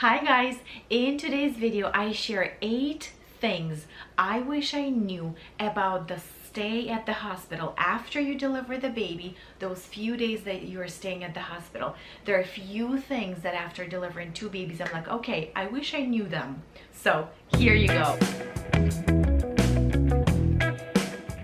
Hi guys, in today's video I share 8 things I wish I knew about the stay at the hospital after you deliver the baby, those few days that you are staying at the hospital. There are a few things that after delivering 2 babies I'm like, okay, I wish I knew them. So here you go.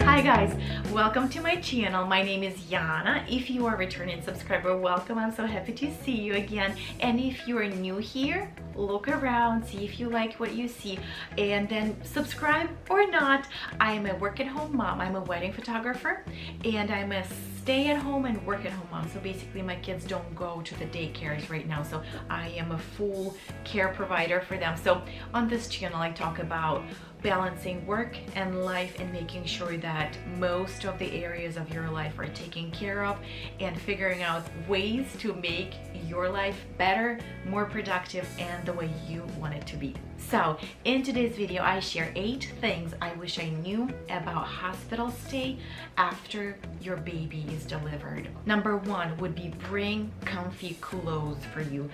Hi guys, welcome to my channel. My name is Yana. If you are a returning subscriber, welcome. I'm so happy to see you again. And if you are new here, look around, see if you like what you see, and then subscribe or not. I am a work-at-home mom. I'm a wedding photographer, and I'm a stay-at-home and work-at-home mom. So basically my kids don't go to the daycares right now, so I am a full care provider for them. So on this channel I talk about balancing work and life and making sure that most of the areas of your life are taken care of, and figuring out ways to make your life better, more productive, and the way you want it to be. So in today's video I share 8 things I wish I knew about hospital stay after your baby is delivered. Number 1 would be bring comfy clothes for you.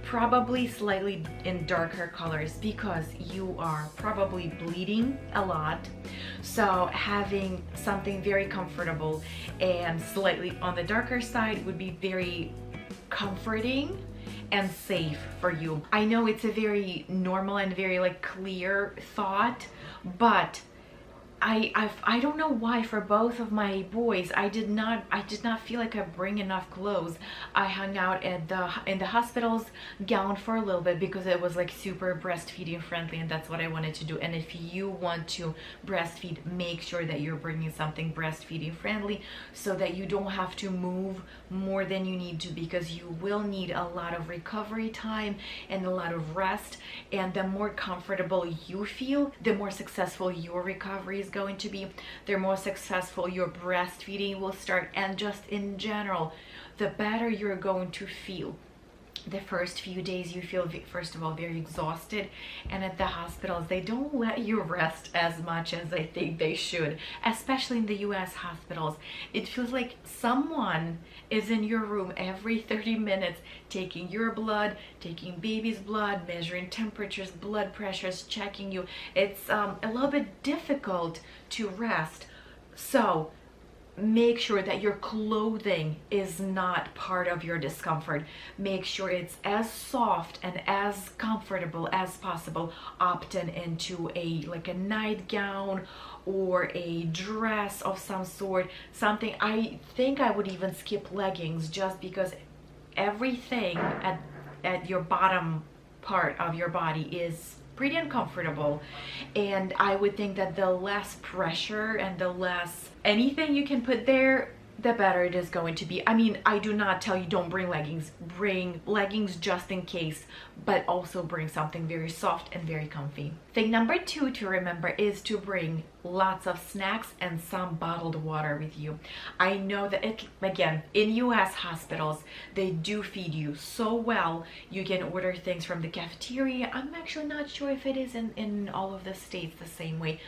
Probably slightly in darker colors because you are probably bleeding a lot. So having something very comfortable and slightly on the darker side would be very comforting and safe for you. I know it's a very normal and very clear thought, but I don't know why for both of my boys I did not feel like I bring enough clothes. I hung out at in the hospital's gown for a little bit because it was super breastfeeding friendly, and that's what I wanted to do. And if you want to breastfeed, make sure that you're bringing something breastfeeding friendly so that you don't have to move more than you need to, because you will need a lot of recovery time and a lot of rest. And the more comfortable you feel, the more successful your recovery is going to be, the more successful your breastfeeding will start, and just in general the better you're going to feel. The first few days you feel first of all very exhausted, and at the hospitals they don't let you rest as much as I think they should, especially in the US hospitals. It feels like someone is in your room every 30 minutes taking your blood, taking baby's blood, measuring temperatures, blood pressures, checking you. It's a little bit difficult to rest. So make sure that your clothing is not part of your discomfort. Make sure it's as soft and as comfortable as possible. Opt into a nightgown or a dress of some sort, something. I think I would even skip leggings, just because everything at your bottom part of your body is pretty uncomfortable, and I would think that the less pressure and the less anything you can put there, the better it is going to be. I mean, I do not tell you don't bring leggings. Bring leggings just in case, but also bring something very soft and very comfy. Thing number 2 to remember is to bring lots of snacks and some bottled water with you. I know that again, in US hospitals, they do feed you so well. You can order things from the cafeteria. I'm actually not sure if it is in all of the states the same way.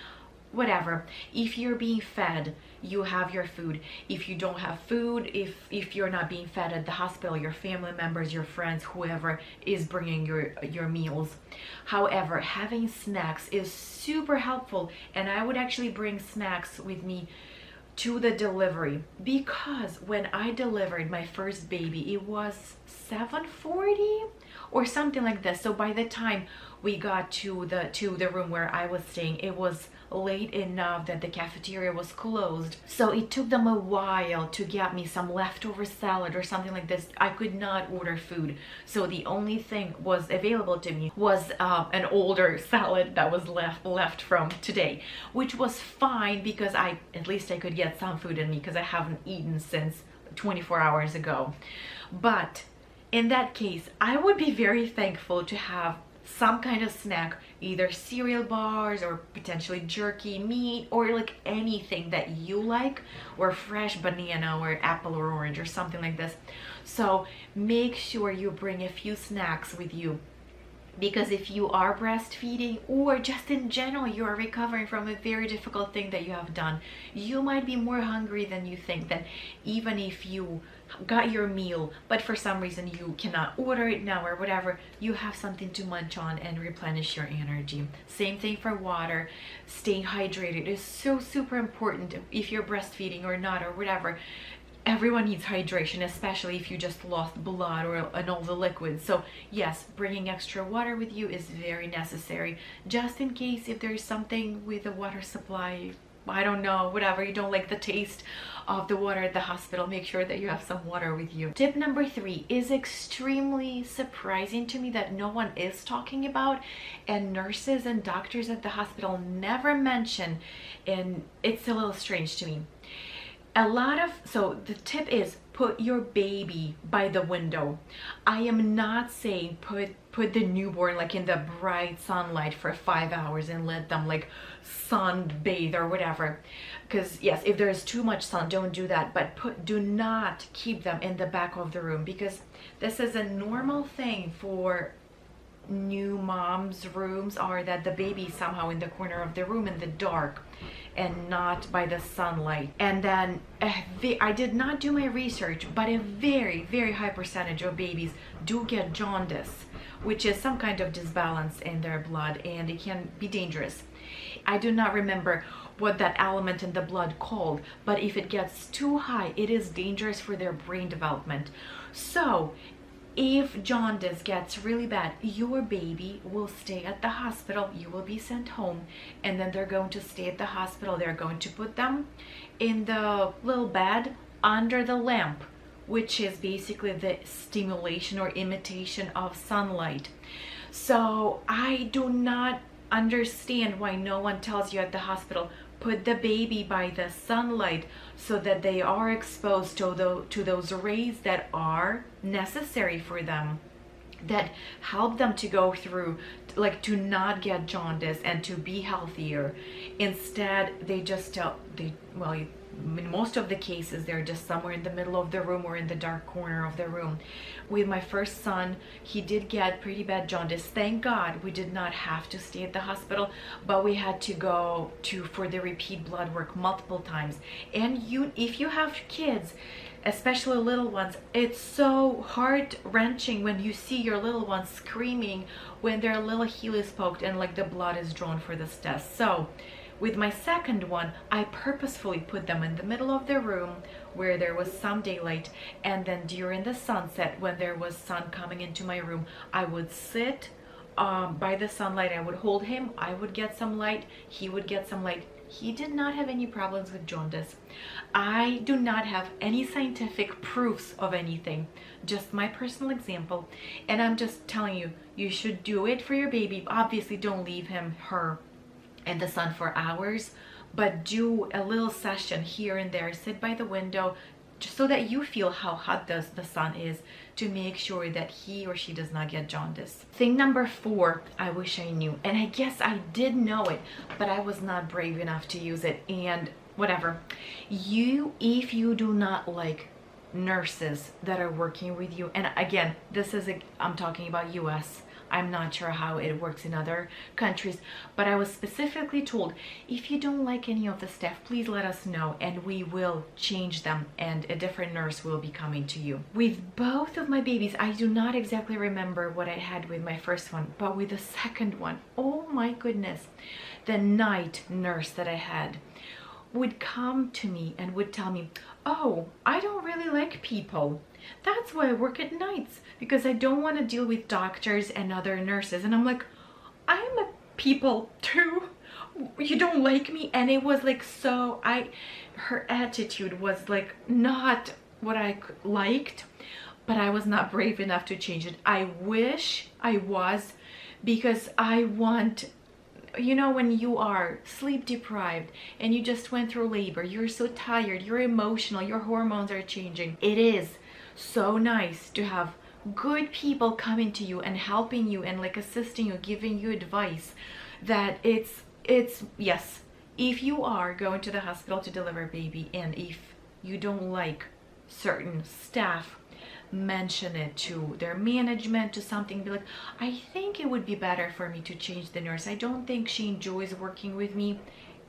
Whatever, if you're being fed, you have your food. If you don't have food, if you're not being fed at the hospital, your family members, your friends, whoever is bringing your meals. However, having snacks is super helpful, and I would actually bring snacks with me to the delivery, because when I delivered my first baby it was 7:40 or something like this. So by the time we got to the room where I was staying, it was late enough that the cafeteria was closed. So it took them a while to get me some leftover salad or something like this. I could not order food, so the only thing was available to me was an older salad that was left from today, which was fine because at least I could get some food in me, because I haven't eaten since 24 hours ago. But in that case, I would be very thankful to have some kind of snack, either cereal bars or potentially jerky, meat, or anything that you like, or fresh banana or apple or orange or something like this. So make sure you bring a few snacks with you, because if you are breastfeeding, or just in general you are recovering from a very difficult thing that you have done, you might be more hungry than you think. Then even if you got your meal, but for some reason you cannot order it now or whatever, you have something to munch on and replenish your energy. Same thing for water. Staying hydrated is so super important if you're breastfeeding or not or whatever. Everyone needs hydration, especially if you just lost blood and all the liquids. So yes, bringing extra water with you is very necessary, just in case if there's something with the water supply, I don't know, whatever, you don't like the taste of the water at the hospital, make sure that you have some water with you. Tip number 3 is extremely surprising to me that no one is talking about, and nurses and doctors at the hospital never mention, and it's a little strange to me. So the tip is put your baby by the window. I am not saying put the newborn like in the bright sunlight for 5 hours and let them like sunbathe or whatever, because yes, if there's too much sun, don't do that. But do not keep them in the back of the room, because this is a normal thing for new moms' rooms, are that the baby somehow in the corner of the room in the dark and not by the sunlight. And then I did not do my research, but a very, very high percentage of babies do get jaundice, which is some kind of disbalance in their blood, and it can be dangerous. I do not remember what that element in the blood called, but if it gets too high, it is dangerous for their brain development. So if jaundice gets really bad, your baby will stay at the hospital, you will be sent home, and then they're going to stay at the hospital. They're going to put them in the little bed under the lamp, which is basically the stimulation or imitation of sunlight. So I do not understand why no one tells you at the hospital, put the baby by the sunlight so that they are exposed to those rays that are necessary for them, that help them to go through, like, to not get jaundice and to be healthier. Instead, they just in most of the cases, they're just somewhere in the middle of the room or in the dark corner of the room. With my first son, he did get pretty bad jaundice. Thank God we did not have to stay at the hospital, but we had to go for the repeat blood work multiple times. And if you have kids, especially little ones, it's so heart-wrenching when you see your little ones screaming when their little heel is poked and like the blood is drawn for this test. So with my second one, I purposefully put them in the middle of the room where there was some daylight, and then during the sunset, when there was sun coming into my room, I would sit by the sunlight. I would hold him, I would get some light, he would get some light. He did not have any problems with jaundice. I do not have any scientific proofs of anything, just my personal example, and I'm just telling you, you should do it for your baby. Obviously, don't leave her in the sun for hours, but do a little session here and there. Sit by the window just so that you feel how hot the sun is, to make sure that he or she does not get jaundice. Thing number 4, I wish I knew, and I guess I did know it, but I was not brave enough to use it, and whatever. If you do not like nurses that are working with you, and again, I'm talking about US, I'm not sure how it works in other countries, but I was specifically told, if you don't like any of the staff, please let us know and we will change them and a different nurse will be coming to you. With both of my babies, I do not exactly remember what I had with my first one, but with the second one, oh my goodness, the night nurse that I had would come to me and would tell me, oh, I don't really like people. That's why I work at nights, because I don't want to deal with doctors and other nurses. And I'm like, I'm a people too. You don't like me? And it was like, her attitude was like not what I liked, but I was not brave enough to change it. I wish I was, because I want, you know, when you are sleep deprived and you just went through labor, you're so tired, you're emotional, your hormones are changing. It is so nice to have good people coming to you and helping you and like assisting you, giving you advice. That it's yes, if you are going to the hospital to deliver a baby and if you don't like certain staff, mention it to their management, to something, be like, I think it would be better for me to change the nurse. I don't think she enjoys working with me,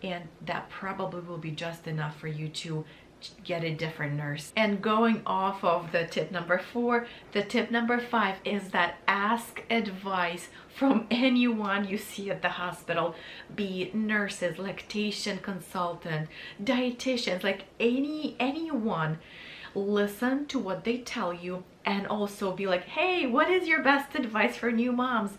and that probably will be just enough for you to get a different nurse. And going off of the tip number 4, the tip number 5 is that ask advice from anyone you see at the hospital, be it nurses, lactation consultant, dietitians, like anyone. Listen to what they tell you and also be like, hey, what is your best advice for new moms?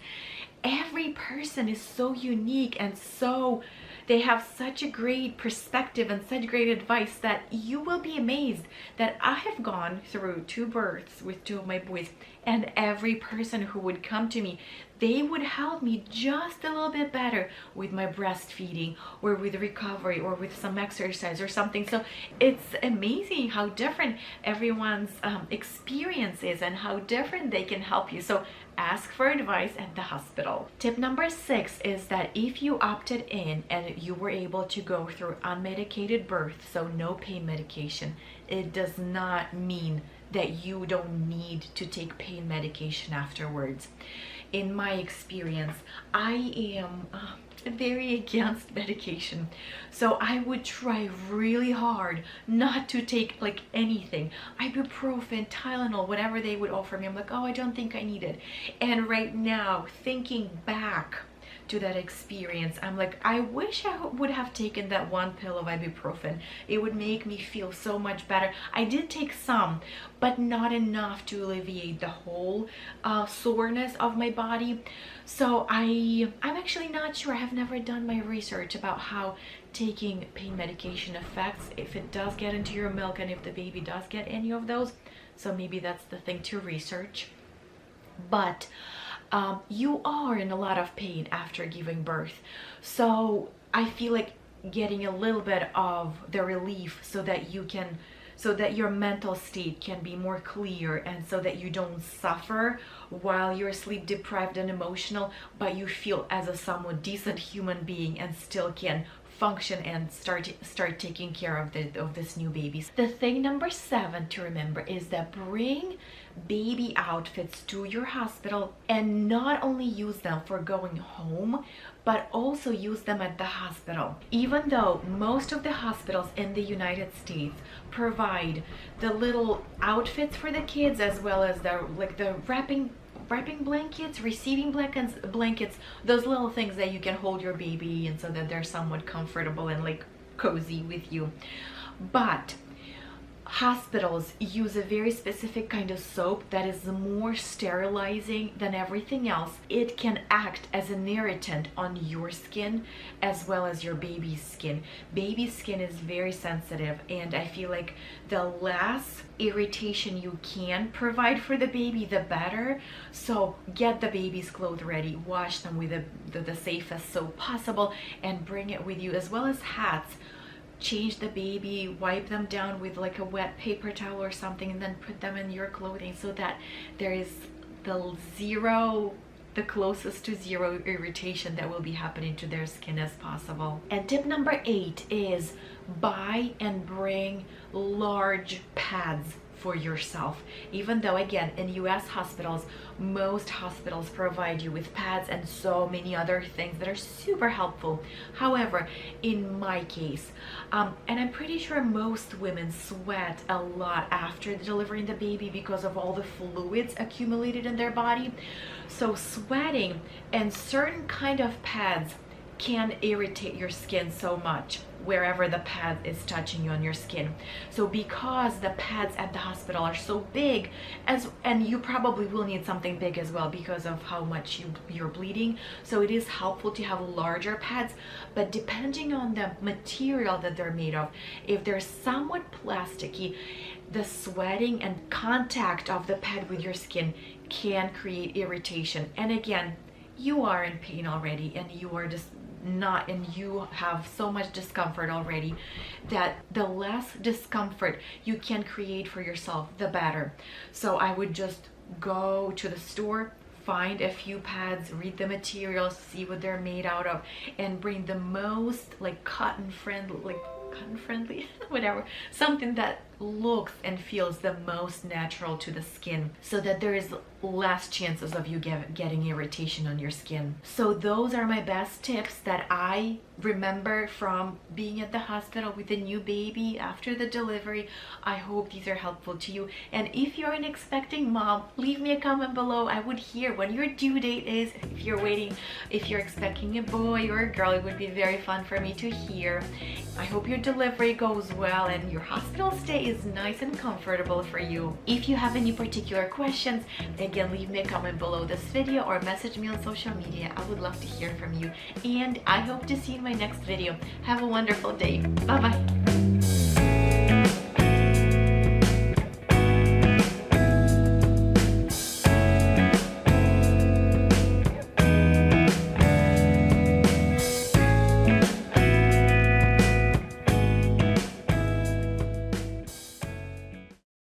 Every person is so unique and so they have such a great perspective and such great advice that you will be amazed that I have gone through 2 births with 2 of my boys, and every person who would come to me, they would help me just a little bit better with my breastfeeding or with recovery or with some exercise or something. So it's amazing how different everyone's experience is and how different they can help you. So ask for advice at the hospital. Tip number 6 is that if you opted in and you were able to go through unmedicated birth, so no pain medication, it does not mean that you don't need to take pain medication afterwards. In my experience, I am very against medication, so I would try really hard not to take like anything, ibuprofen, Tylenol, whatever they would offer me. I'm like, oh, I don't think I need it. And right now, thinking back to that experience, I'm like, I wish I would have taken that 1 pill of ibuprofen. It would make me feel so much better. I did take some, but not enough to alleviate the whole soreness of my body. So I'm actually not sure. I have never done my research about how taking pain medication affects, if it does get into your milk and if the baby does get any of those. So maybe that's the thing to research. But you are in a lot of pain after giving birth. So I feel like getting a little bit of the relief so that your mental state can be more clear and so that you don't suffer while you're sleep deprived and emotional, but you feel as a somewhat decent human being and still can function and start taking care of this new baby. The thing number 7 to remember is that bring baby outfits to your hospital and not only use them for going home, but also use them at the hospital. Even though most of the hospitals in the United States provide the little outfits for the kids as well as the wrapping blankets, receiving blankets, those little things that you can hold your baby and so that they're somewhat comfortable and like cozy with you. But hospitals use a very specific kind of soap that is more sterilizing than everything else. It can act as an irritant on your skin as well as your baby's skin. Baby's skin is very sensitive, and I feel like the less irritation you can provide for the baby, the better. So get the baby's clothes ready, wash them with the safest soap possible, and bring it with you, as well as hats. Change the baby, wipe them down with like a wet paper towel or something, and then put them in your clothing so that there is the closest to zero irritation that will be happening to their skin as possible. And tip number 8 is buy and bring large pads for yourself. Even though again in US hospitals, most hospitals provide you with pads and so many other things that are super helpful. However, in my case, and I'm pretty sure most women sweat a lot after delivering the baby because of all the fluids accumulated in their body. So sweating and certain kind of pads can irritate your skin so much wherever the pad is touching you on your skin. So because the pads at the hospital are so big, and you probably will need something big as well because of how much you're bleeding, so it is helpful to have larger pads. But depending on the material that they're made of, if they're somewhat plasticky, the sweating and contact of the pad with your skin can create irritation. And again, you are in pain already, and you are just and you have so much discomfort already, that the less discomfort you can create for yourself, the better. So I would just go to the store, find a few pads, read the materials, see what they're made out of, and bring the most like cotton friendly, whatever, something that looks and feels the most natural to the skin, so that there is less chances of you getting irritation on your skin. So those are my best tips that I remember from being at the hospital with a new baby after the delivery. I hope these are helpful to you. And if you're an expecting mom, leave me a comment below. I would hear when your due date is, if you're waiting, if you're expecting a boy or a girl. It would be very fun for me to hear. I hope your delivery goes well and your hospital stay is nice and comfortable for you. If you have any particular questions, again, leave me a comment below this video or message me on social media. I would love to hear from you. And I hope to see you in my next video. Have a wonderful day. Bye-bye.